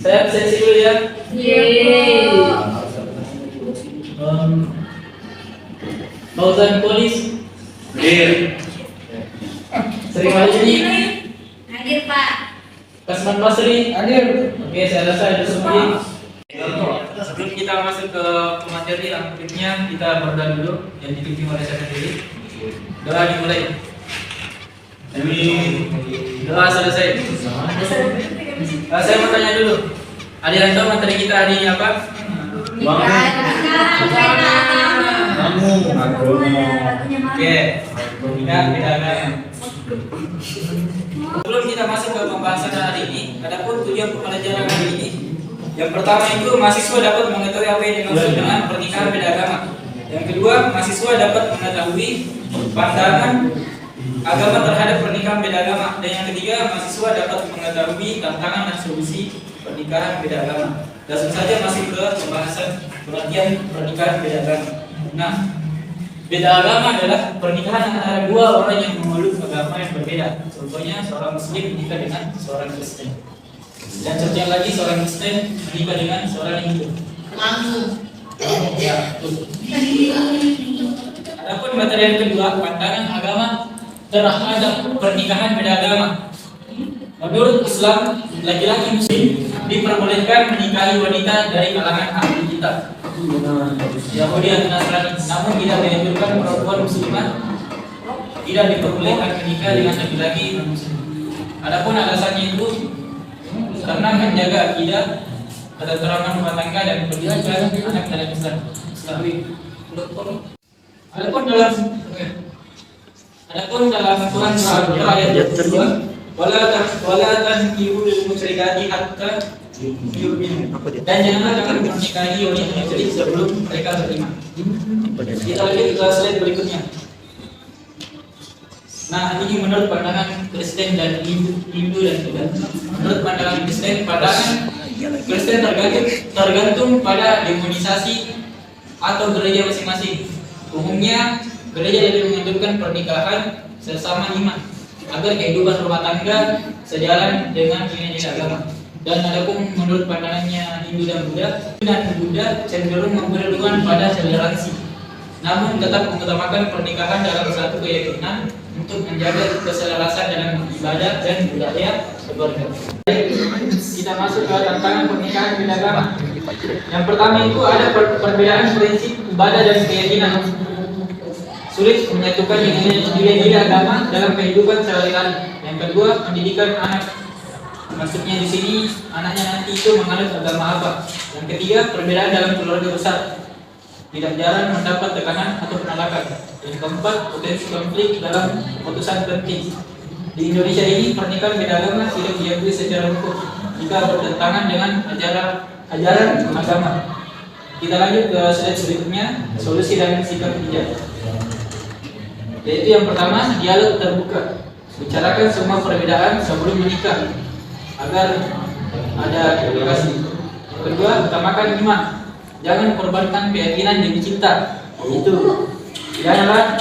Saya absensi dulu ya. Yeay. Fauzan Polis. Hadir. Sri Wahyudi. Hadir Pak. Kasman Basri. Hadir. Oke, saya rasa itu semua. Sebelum kita masuk ke materi yang berikutnya, kita berdoa dulu yang dipimpin oleh saya sendiri. Doa dimulai. Doa selesai. Saya mau tanya dulu. Ada yang tahu materi kita hari ini apa? Oke. Tidak ada. Sebelum kita masuk ke pembahasan hari ini, adapun tujuan pembelajaran hari ini. Yang pertama itu mahasiswa dapat mengetahui apa yang dimaksud dengan pernikahan beda agama. Yang kedua, mahasiswa dapat mengetahui pandangan agama terhadap pernikahan beda agama. Dan yang ketiga, mahasiswa dapat mengetahui tantangan dan solusi pernikahan beda agama. Langsung saja masuk ke pembahasan pengertian pernikahan beda agama. Nah, beda agama adalah pernikahan antara dua orang yang memeluk agama yang berbeda. Contohnya seorang Muslim menikah dengan seorang Kristen. Dan contohnya lagi seorang Kristen menikah dengan seorang Hindu. Ya, betul. Adapun materi yang kedua, pandangan agama terhadap pernikahan beda agama. Menurut Islam, laki-laki Muslim diperbolehkan menikahi wanita dari kalangan ahli kitab, Yahudi atau Nasrani. Namun tidak dianjurkan perempuan muslimah tidak diperbolehkan menikah dengan laki-laki non-muslim. Adapun alasannya itu karena menjaga akidah, ketentraman rumah tangga dan pendidikan anak dalam Islam. Adapun dalam Quran surah ayat 22, wala tankihul musyrikati hatta yu'minu. Dan janganlah kalian menikahi wanita musyrik sebelum mereka beriman. Kita lihat ke slide berikutnya. Nah, ini menurut pandangan Kristen dan Hindu dan juga menurut pandangan Kristen, pandangan Kristen tergantung pada demonisasi atau gereja masing-masing. Umumnya gereja lebih menganjurkan pernikahan sesama iman agar kehidupan rumah tangga sejalan dengan nilai-nilai agama. Dan adapun menurut pandangannya Hindu dan Buddha cenderung memerlukan pada toleransi, namun tetap mengutamakan pernikahan dalam satu keyakinan untuk menjaga keselarasan dalam ibadah dan budaya keluarga. Kita masuk ke tantangan pernikahan beda agama. Yang pertama itu ada perbedaan prinsip ibadah dan keyakinan. Sulit menyatukan nilai-nilai agama dalam kehidupan sehari-hari. Yang kedua, pendidikan anak. Maksudnya di sini anaknya nanti itu menganut agama apa. Yang ketiga, perbedaan dalam keluarga besar. Tidak jarang mendapat tekanan atau penolakan. Yang keempat, potensi konflik dalam keputusan penting. Di Indonesia ini pernikahan beda agama tidak diakui secara hukum jika bertentangan dengan ajaran agama. Kita lanjut ke slide berikutnya, solusi dan sikap bijak. Yaitu yang pertama, dialog terbuka. Bicarakan semua perbedaan sebelum menikah agar ada komunikasi. Yang kedua, utamakan iman. Jangan korbankan keyakinan demi cinta. Itu. Janganlah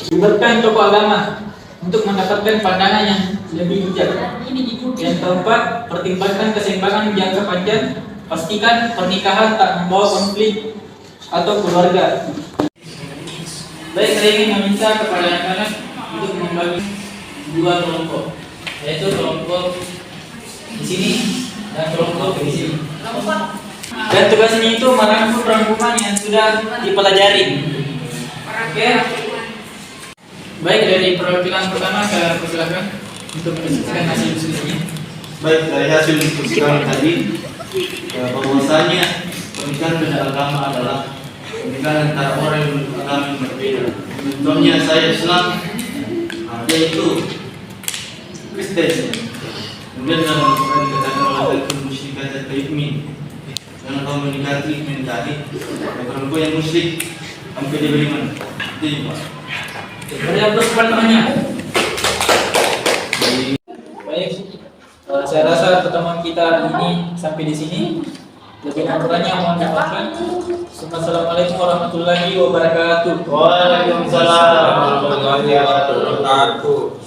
libatkan tokoh agama untuk mendapatkan pandangan yang lebih bijak. Yang keempat, pertimbangkan keseimbangan jangka panjang. Pastikan pernikahan tak membawa konflik atau keluarga. Baik, saya ingin meminta kepada anak-anak untuk membagi dua kelompok, yaitu kelompok di sini dan kelompok di sini. Dan tugasnya itu merangkum rangkuman yang sudah dipelajari. Oke. Baik, dari perwakilan pertama saya persilakan untuk menyampaikan hasil diskusinya. Baik, dari hasil diskusi kami tadi, bahwasanya pernikahan beda agama adalah pernikahan antara orang yang beragama yang berbeda. Contohnya saya Islam, yaitu Kristen. Kemudian dalam Al-Quran dikatakan oleh musyrikat at-taymin, karena kaum menikahi perempuan yang musyrik sampai dia beriman. Itu Pak. Ada pertanyaannya. Baik, saya rasa pertemuan kita ini sampai di sini. Lebih kurangnya mohon dimaafkan. Assalamualaikum warahmatullahi wabarakatuh. Waalaikumsalam warahmatullahi wabarakatuh.